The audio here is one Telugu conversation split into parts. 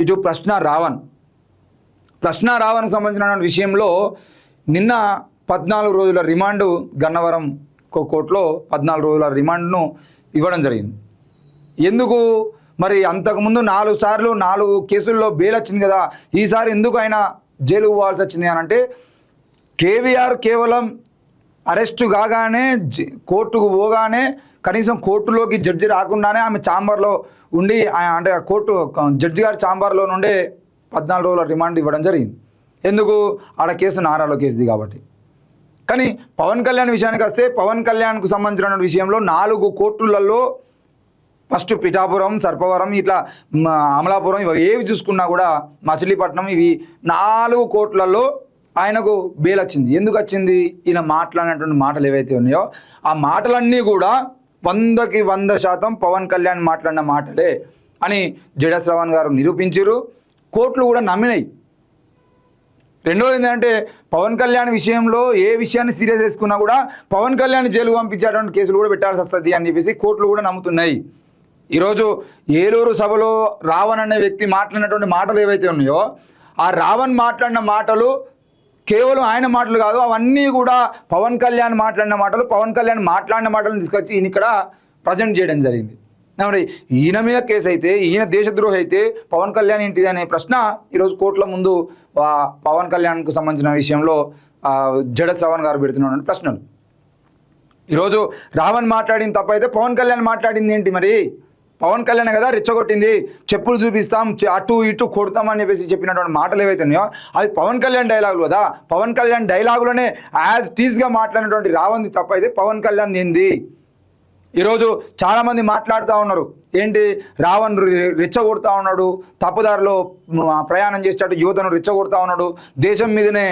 ఇటు ప్రశ్న రావణ్కు సంబంధించిన విషయంలో నిన్న 14 రోజుల రిమాండ్ గన్నవరం కోర్టులో 14 రోజుల రిమాండ్ను ఇవ్వడం జరిగింది. ఎందుకు మరి అంతకుముందు 4 సార్లు 4 కేసుల్లో బెయిల్ వచ్చింది కదా, ఈసారి ఎందుకు ఆయన జైలు పోవాల్సి వచ్చింది అని అంటే కేవీఆర్ కేవలం అరెస్టు కాగానే కోర్టుకు పోగానే కనీసం కోర్టులోకి జడ్జి రాకుండానే ఆమె ఛాంబర్లో ఉండి అంటే కోర్టు జడ్జి గారి ఛాంబర్లో నుండే 14 రోజుల రిమాండ్ ఇవ్వడం జరిగింది. ఎందుకు ఆడ కేసు నారాలో కేసుది కాబట్టి. కానీ పవన్ కళ్యాణ్ విషయానికి వస్తే పవన్ కళ్యాణ్కు సంబంధించిన విషయంలో 4 కోర్టులలో ఫస్ట్ పిఠాపురం, సర్పవరం, ఇట్లా అమలాపురం ఇవి ఏవి చూసుకున్నా కూడా మచిలీపట్నం ఇవి 4 కోర్టులలో ఆయనకు బెయిల్ వచ్చింది. ఎందుకు వచ్చింది? ఈయన మాట్లాడినటువంటి మాటలు ఏవైతే ఉన్నాయో ఆ మాటలన్నీ కూడా 100కి 100% పవన్ కళ్యాణ్ మాట్లాడిన మాటలే అని జడ శ్రవణ్ గారు నిరూపించారు. కోర్టులు కూడా నమ్మినాయి. రెండోది ఏంటంటే పవన్ కళ్యాణ్ విషయంలో ఏ విషయాన్ని సీరియస్ చేసుకున్నా కూడా పవన్ కళ్యాణ్ జైలు పంపించేటువంటి కేసులు కూడా పెట్టాల్సి వస్తుంది అని చెప్పేసి కోర్టులు కూడా నమ్ముతున్నాయి. ఈరోజు ఏలూరు సభలో రావణ్ అనే వ్యక్తి మాట్లాడినటువంటి మాటలు ఏవైతే ఉన్నాయో ఆ రావణ్ మాట్లాడిన మాటలు కేవలం ఆయన మాటలు కాదు, అవన్నీ కూడా పవన్ కళ్యాణ్ మాట్లాడిన మాటలను తీసుకొచ్చి ఈయన ఇక్కడ ప్రజెంట్ చేయడం జరిగింది. మరి ఈయన మీద కేసు అయితే, ఈయన దేశద్రోహి అయితే పవన్ కళ్యాణ్ ఏంటిది అనే ప్రశ్న ఈరోజు కోర్టుల ముందు పవన్ కళ్యాణ్కు సంబంధించిన విషయంలో జడ శ్రవణ్ గారు పెడుతున్నటువంటి ప్రశ్నలు. ఈరోజు రావణ్ మాట్లాడింది తప్పైతే పవన్ కళ్యాణ్ మాట్లాడింది ఏంటి? మరి పవన్ కళ్యాణ్ కదా రెచ్చగొట్టింది, చెప్పులు చూపిస్తాం, అటు ఇటు కొడతామని చెప్పేసి చెప్పినటువంటి మాటలు ఏవైతే ఉన్నాయో అవి పవన్ కళ్యాణ్ డైలాగులు కదా. పవన్ కళ్యాణ్ డైలాగులోనే యాజ్ టీజ్గా మాట్లాడినటువంటి రావణ్ది తప్పైతే పవన్ కళ్యాణ్ ఏంది? ఈరోజు చాలామంది మాట్లాడుతూ ఉన్నారు, ఏంటి రావణ్ రెచ్చగొడతా ఉన్నాడు, తప్పుదారిలో ప్రయాణం చేసేటట్టు యువతను రెచ్చగొడతా ఉన్నాడు, దేశం మీదనే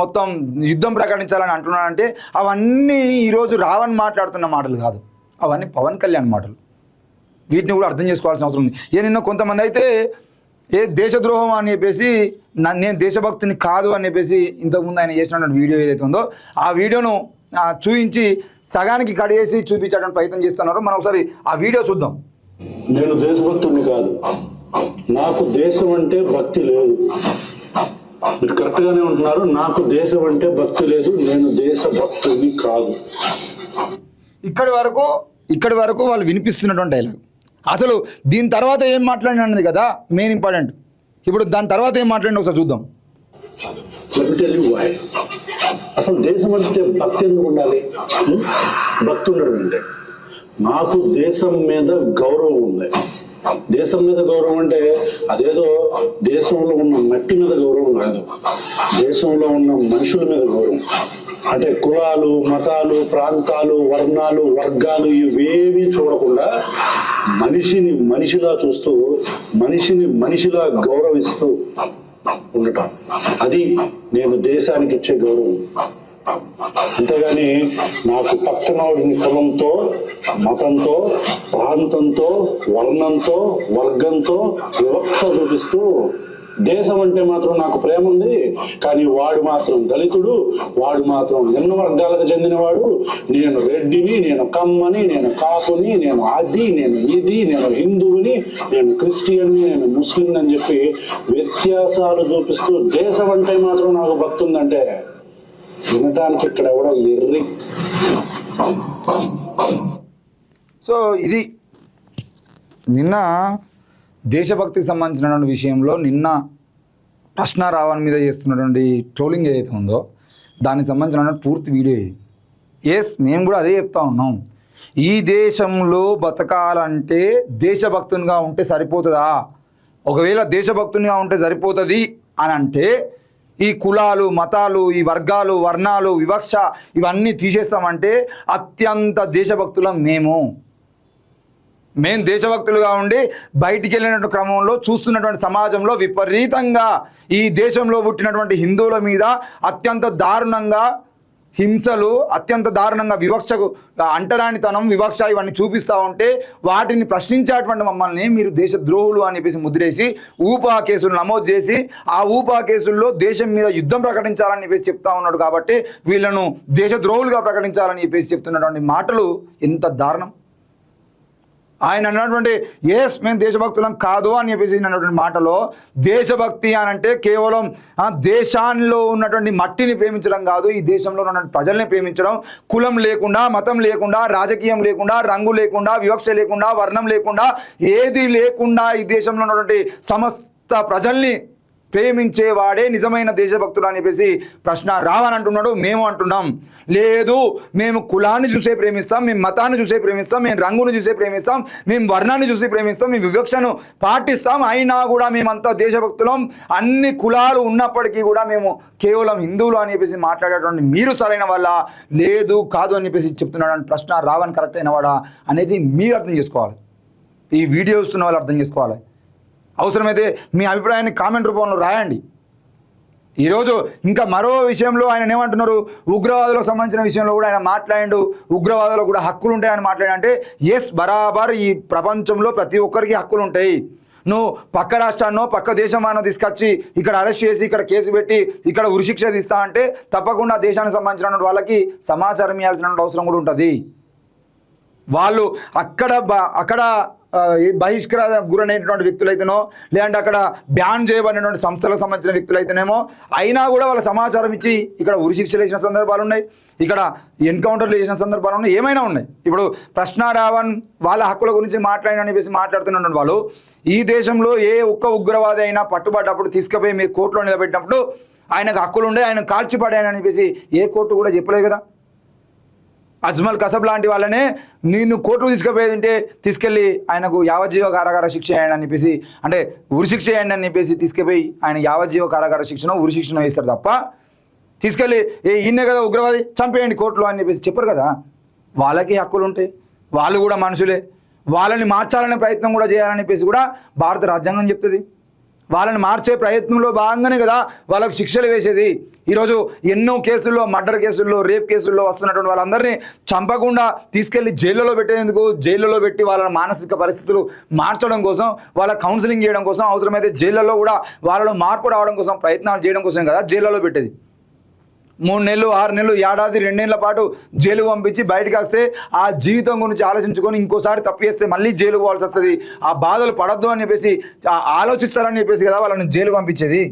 మొత్తం యుద్ధం ప్రకటించాలని అంటున్నాడంటే అవన్నీ ఈరోజు రావణ్ మాట్లాడుతున్న మాటలు కాదు, అవన్నీ పవన్ కళ్యాణ్ మాటలు. వీటిని కూడా అర్థం చేసుకోవాల్సిన అవసరం ఉంది. నిన్న కొంతమంది అయితే దేశద్రోహం అని చెప్పేసి నేను దేశభక్తుని కాదు అని చెప్పేసి ఇంతకుముందు ఆయన చేసినటువంటి వీడియో ఏదైతే ఉందో ఆ వీడియోను చూపించి సగానికి కడిగేసి చూపించడానికి ప్రయత్నం చేస్తున్నారు. మనం ఒకసారి ఆ వీడియో చూద్దాం. నేను దేశభక్తుడిని కాదు, నాకు దేశం అంటే భక్తి లేదు. మీరు కరెక్ట్ గానే ఉంటున్నారు. నాకు దేశం అంటే భక్తి లేదు, నేను దేశభక్తుడిని కాదు. ఇక్కడి వరకు వాళ్ళు వినిపిస్తున్నటువంటి డైలాగ్. అసలు దీని తర్వాత ఏం మాట్లాడినది కదా మెయిన్ ఇంపార్టెంట్. ఇప్పుడు దాని తర్వాత ఏం మాట్లాడిన ఒకసారి చూద్దాం. అసలు దేశం అంటే భక్తి ఎందుకు ఉండాలి? భక్తి ఉండడం అంటే నాకు దేశం మీద గౌరవం ఉంది. దేశం మీద గౌరవం అంటే అదేదో దేశంలో ఉన్న మట్టి మీద గౌరవం కాదు, దేశంలో ఉన్న మనుషుల మీద గౌరవం. అంటే కులాలు, మతాలు, ప్రాంతాలు, వర్ణాలు, వర్గాలు ఇవేమీ చూడకుండా మనిషిని మనిషిలా చూస్తూ మనిషిని మనిషిలా గౌరవిస్తూ ఉండటం, అది నేను దేశానికి ఇచ్చే గౌరవం. అంతేగాని నాకు పక్కనోడిని కులంతో, మతంతో, ప్రాంతంతో, వర్ణంతో, వర్గంతో వివక్ష చూపిస్తూ దేశం అంటే మాత్రం నాకు ప్రేమ ఉంది, కానీ వాడు మాత్రం దళితుడు, వాడు మాత్రం నిమ్న వర్గాలకు చెందినవాడు, నేను రెడ్డిని, నేను కమ్మని, నేను కాపుని, నేను అది, నేను ఇది, నేను హిందువుని, నేను క్రిస్టియన్ని, నేను ముస్లిం అని చెప్పి వ్యత్యాసాలు చూపిస్తూ దేశం అంటే మాత్రం నాకు భక్తి ఉందంటే వినటానికి ఇక్కడ ఎవడో ఎర్రి. సో ఇది నిన్న దేశభక్తికి సంబంధించినటువంటి విషయంలో నిన్న ప్రశ్న రావణ్ మీద చేస్తున్నటువంటి ట్రోలింగ్ ఏదైతే ఉందో దానికి సంబంధించినటువంటి పూర్తి వీడియో ఇది. మేము కూడా అదే చెప్తా ఉన్నాం. ఈ దేశంలో బతకాలంటే దేశభక్తునిగా ఉంటే సరిపోతుందా? ఒకవేళ దేశభక్తునిగా ఉంటే సరిపోతుంది అని అంటే ఈ కులాలు, మతాలు, ఈ వర్గాలు, వర్ణాలు, వివక్ష ఇవన్నీ తీసేస్తామంటే అత్యంత దేశభక్తులం మేము దేశభక్తులుగా ఉండి బయటికి వెళ్ళినటువంటి క్రమంలో చూస్తున్నటువంటి సమాజంలో విపరీతంగా ఈ దేశంలో పుట్టినటువంటి హిందువుల మీద అత్యంత దారుణంగా హింసలు, అత్యంత దారుణంగా వివక్షకు అంటరానితనం, వివక్ష ఇవన్నీ చూపిస్తూ ఉంటే వాటిని ప్రశ్నించేటువంటి మమ్మల్ని మీరు దేశద్రోహులు అని చెప్పేసి ముద్రేసి ఊపా కేసులు నమోదు చేసి ఆ ఊపా కేసుల్లో దేశం మీద యుద్ధం ప్రకటించాలని చెప్పేసి చెప్తా ఉన్నాడు. కాబట్టి వీళ్ళను దేశద్రోహులుగా ప్రకటించాలని చెప్పేసి చెప్తున్నటువంటి మాటలు ఎంత దారుణం. ఆయన అన్నటువంటి మేము దేశభక్తులం కాదు అని చెప్పేసి అన్నటువంటి మాటలో దేశభక్తి అని అంటే కేవలం దేశాల్లో ఉన్నటువంటి మట్టిని ప్రేమించడం కాదు, ఈ దేశంలో ఉన్నటువంటి ప్రజల్ని ప్రేమించడం, కులం లేకుండా, మతం లేకుండా, రాజకీయం లేకుండా, రంగు లేకుండా, వివక్ష లేకుండా, వర్ణం లేకుండా, ఏది లేకుండా ఈ దేశంలో ఉన్నటువంటి సమస్త ప్రజల్ని ప్రేమించేవాడే నిజమైన దేశభక్తుడు అని చెప్పేసి ప్రశ్న రావని అంటున్నాడు. మేము అంటున్నాం లేదు, మేము కులాన్ని చూసే ప్రేమిస్తాం, మేము మతాన్ని చూసే ప్రేమిస్తాం, మేము రంగును చూసే ప్రేమిస్తాం, మేము వర్ణాన్ని చూసి ప్రేమిస్తాం, మేము వివక్షను పాటిస్తాం, అయినా కూడా మేమంతా దేశభక్తులం, అన్ని కులాలు ఉన్నప్పటికీ కూడా మేము కేవలం హిందువులు అని చెప్పేసి మాట్లాడేటువంటి మీరు సరైన వాళ్ళ లేదు కాదు అని చెప్పేసి చెప్తున్నాడు అని ప్రశ్న రావని కరెక్ట్ అయిన వాడా అనేది మీరు అర్థం చేసుకోవాలి. ఈ వీడియో చూస్తున్న వాళ్ళు అర్థం చేసుకోవాలి. అవసరమైతే మీ అభిప్రాయాన్ని కామెంట్ రూపంలో రాయండి. ఈరోజు ఇంకా మరో విషయంలో ఆయన ఏమంటున్నారు, ఉగ్రవాదులకు సంబంధించిన విషయంలో కూడా ఆయన మాట్లాడాడు. ఉగ్రవాదులకు కూడా హక్కులు ఉంటాయని మాట్లాడంటే ఎస్, బరాబర్ ఈ ప్రపంచంలో ప్రతి ఒక్కరికి హక్కులు ఉంటాయి. నువ్వు పక్క రాష్ట్రాన్నో పక్క దేశమానో తీసుకొచ్చి ఇక్కడ అరెస్ట్ చేసి ఇక్కడ కేసు పెట్టి ఇక్కడ ఉరిశిక్ష తీస్తా అంటే తప్పకుండా దేశానికి సంబంధించిన వాళ్ళకి సమాచారం ఇవ్వాల్సిన అవసరం కూడా ఉంటుంది. వాళ్ళు అక్కడ బహిష్కరణ గురైనటువంటి వ్యక్తులైతేనో లేదంటే అక్కడ బ్యాన్ చేయబడినటువంటి సంస్థలకు సంబంధించిన వ్యక్తులైతేనేమో అయినా కూడా వాళ్ళ సమాచారం ఇచ్చి ఇక్కడ ఉరిశిక్షలు వేసిన సందర్భాలు ఉన్నాయి, ఇక్కడ ఎన్కౌంటర్లు చేసిన సందర్భాలు ఉన్నాయి, ఏమైనా ఉన్నాయి. ఇప్పుడు ప్రశ్న రావణ్ వాళ్ళ హక్కుల గురించి మాట్లాడినని చెప్పేసి మాట్లాడుతున్నటువంటి వాళ్ళు ఈ దేశంలో ఏ ఒక్క ఉగ్రవాది అయినా పట్టుబడ్డప్పుడు తీసుకుపోయి మీరు కోర్టులో నిలబెట్టినప్పుడు ఆయనకు హక్కులు ఉండే, ఆయన కాల్చిపడాయని చెప్పేసి ఏ కోర్టు కూడా చెప్పలేదు కదా. అజ్మల్ కసబ్ లాంటి వాళ్ళనే నిన్ను కోర్టుకు తీసుకుపోయేదంటే తీసుకెళ్ళి ఆయనకు యావజ్జీవ కారాగార శిక్ష వేయండి అని చెప్పేసి, అంటే ఉరిశిక్ష వేయండి అని చెప్పేసి తీసుకుపోయి ఆయన యావజ్జీవ కారాగార శిక్షను ఉరిశిక్షను వేస్తారు తప్ప తీసుకెళ్ళి ఈయనే కదా ఉగ్రవాది చంపేయండి కోర్టులో అని చెప్పేసి చెప్పరు కదా. వాళ్ళకి హక్కులు ఉంటాయి, వాళ్ళు కూడా మనుషులే, వాళ్ళని మార్చాలనే ప్రయత్నం కూడా చేయాలని చెప్పేసి కూడా భారత రాజ్యాంగం చెప్తుంది. వాళ్ళని మార్చే ప్రయత్నంలో భాగంగానే కదా వాళ్ళకు శిక్షలు వేసేది. ఈరోజు ఎన్నో కేసుల్లో, మర్డర్ కేసుల్లో, రేప్ కేసుల్లో వస్తున్నటువంటి వాళ్ళందరినీ చంపకుండా తీసుకెళ్లి జైల్లో పెట్టేందుకు, జైల్లో పెట్టి వాళ్ళ మానసిక పరిస్థితులు మార్చడం కోసం, వాళ్ళ కౌన్సిలింగ్ చేయడం కోసం, అవసరమైతే జైళ్ళలో కూడా వాళ్ళలో మార్పు రావడం కోసం ప్రయత్నాలు చేయడం కోసం కదా జైల్లో పెట్టేది. 3 నెలలు, 6 నెలలు, ఏడాది, 2 నెలల పాటు జైలుకు పంపించి బయటకు వస్తే ఆ జీవితం గురించి ఆలోచించుకొని ఇంకోసారి తప్పు చేస్తే మళ్ళీ జైలుకు పోవాల్సి వస్తుంది, ఆ బాధలు పడద్దు అని చెప్పేసి ఆలోచిస్తారని చెప్పేసి కదా వాళ్ళని జైలుకు పంపించేది.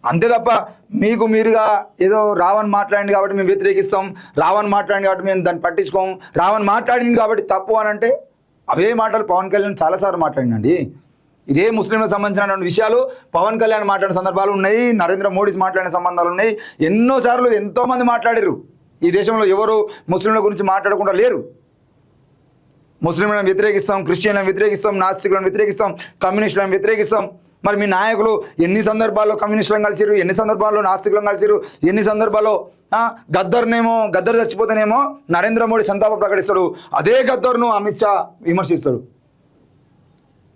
అంతే తప్ప మీకు మీరుగా ఏదో రావణ్ మాట్లాడింది కాబట్టి మేము వ్యతిరేకిస్తాం, రావణ్ మాట్లాడింది కాబట్టి మేము దాన్ని పట్టించుకోం, రావణ్ మాట్లాడింది కాబట్టి తప్పు అని అంటే అవే మాటలు పవన్ కళ్యాణ్ చాలాసార్లు మాట్లాడినండి. ఇదే ముస్లింలకు సంబంధించినటువంటి విషయాలు పవన్ కళ్యాణ్ మాట్లాడిన సందర్భాలు ఉన్నాయి, నరేంద్ర మోడీ మాట్లాడిన సంబంధాలు ఉన్నాయి, ఎన్నోసార్లు ఎంతోమంది మాట్లాడారు. ఈ దేశంలో ఎవరు ముస్లింల గురించి మాట్లాడకుండా లేరు. ముస్లింలను వ్యతిరేకిస్తాం, క్రిస్టియన్లను వ్యతిరేకిస్తాం, నాస్తికులను వ్యతిరేకిస్తాం, కమ్యూనిస్టులను వ్యతిరేకిస్తాం. మరి మీ నాయకులు ఎన్ని సందర్భాల్లో కమ్యూనిస్టులను కలిసిరు, ఎన్ని సందర్భాల్లో నాస్తికులను కలిసిరు, ఎన్ని సందర్భాల్లో గద్దర్ చచ్చిపోతేనేమో నరేంద్ర మోడీ సంతాపం ప్రకటిస్తాడు, అదే గద్దర్ను అమిత్ షా విమర్శిస్తాడు.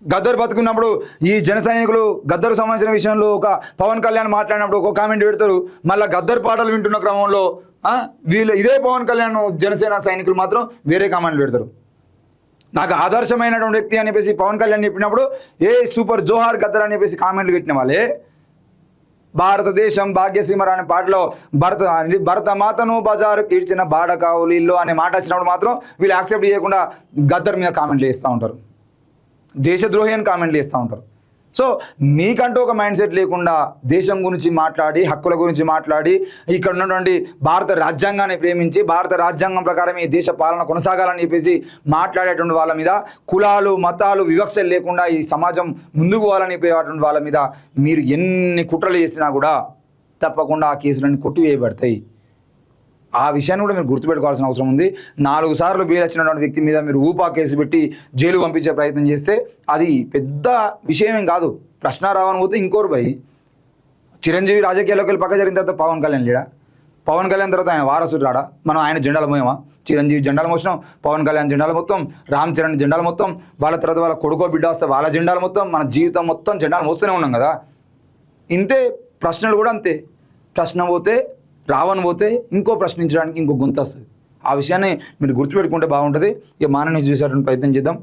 గద్దర్ బతుకున్నప్పుడు ఈ జన సైనికులు గద్దరు సంబంధించిన విషయంలో ఒక పవన్ కళ్యాణ్ మాట్లాడినప్పుడు ఒక కామెంట్ పెడతారు, మళ్ళీ గద్దర్ పాటలు వింటున్న క్రమంలో వీళ్ళు ఇదే పవన్ కళ్యాణ్ జనసేన సైనికులు మాత్రం వేరే కామెంట్లు పెడతారు. నాకు ఆదర్శమైనటువంటి వ్యక్తి అని చెప్పేసి పవన్ కళ్యాణ్ చెప్పినప్పుడు సూపర్ జోహార్ గద్దర్ అని చెప్పేసి కామెంట్లు పెట్టిన వాళ్ళే భారతదేశం భాగ్యసీమర అనే పాటలో భరత మాతను బజారు కీడ్చిన బాడకావులీల్లో అనే మాట వచ్చినప్పుడు మాత్రం వీళ్ళు యాక్సెప్ట్ చేయకుండా గద్దర్ మీద కామెంట్లు చేస్తూ ఉంటారు, దేశద్రోహి అని కామెంట్లు చేస్తూ ఉంటారు. సో మీకంటూ ఒక మైండ్ సెట్ లేకుండా దేశం గురించి మాట్లాడి, హక్కుల గురించి మాట్లాడి, ఇక్కడ ఉన్నటువంటి భారత రాజ్యాంగాన్ని ప్రేమించి భారత రాజ్యాంగం ప్రకారం ఈ దేశ పాలన కొనసాగాలని చెప్పేసి మాట్లాడేటువంటి వాళ్ళ మీద, కులాలు మతాలు వివక్షలు లేకుండా ఈ సమాజం ముందుకు పోవాలని చెప్పేటువంటి వాళ్ళ మీద మీరు ఎన్ని కుట్రలు చేసినా కూడా తప్పకుండా ఆ కేసులన్నీ కొట్టివేయబడతాయి. ఆ విషయాన్ని కూడా మీరు గుర్తుపెట్టుకోవాల్సిన అవసరం ఉంది. 4 సార్లు బెయిల్ వచ్చినటువంటి వ్యక్తి మీద మీరు ఊపా కేసు పెట్టి జైలు పంపించే ప్రయత్నం చేస్తే అది పెద్ద విషయమేం కాదు. ప్రశ్న రావని పోతే ఇంకోరు పోయి చిరంజీవి రాజకీయాల్లోకి వెళ్ళి పక్క జరిగిన తర్వాత పవన్ కళ్యాణ్ లేడా? పవన్ కళ్యాణ్ తర్వాత ఆయన వారసుడు రాడా? మనం ఆయన జెండాలు మోయమా? చిరంజీవి జెండాలు మోసినాం, పవన్ కళ్యాణ్ జెండాలు మొత్తం, రామ్ చరణ్ జెండాలు మొత్తం, వాళ్ళ తర్వాత వాళ్ళ కొడుకో బిడ్డ వస్తే వాళ్ళ జెండాలు మొత్తం, మన జీవితం మొత్తం జెండాలు మోస్తూనే ఉన్నాం కదా. ఇంతే ప్రశ్నలు కూడా అంతే. ప్రశ్న పోతే రావణ్ పోతే ఇంకో ప్రశ్నించడానికి ఇంకో గొంతు వస్తుంది. ఆ విషయాన్ని మీరు గుర్తుపెట్టుకుంటే బాగుంటుంది. ఇక మానని చేసేటువంటి ప్రయత్నం చేద్దాం.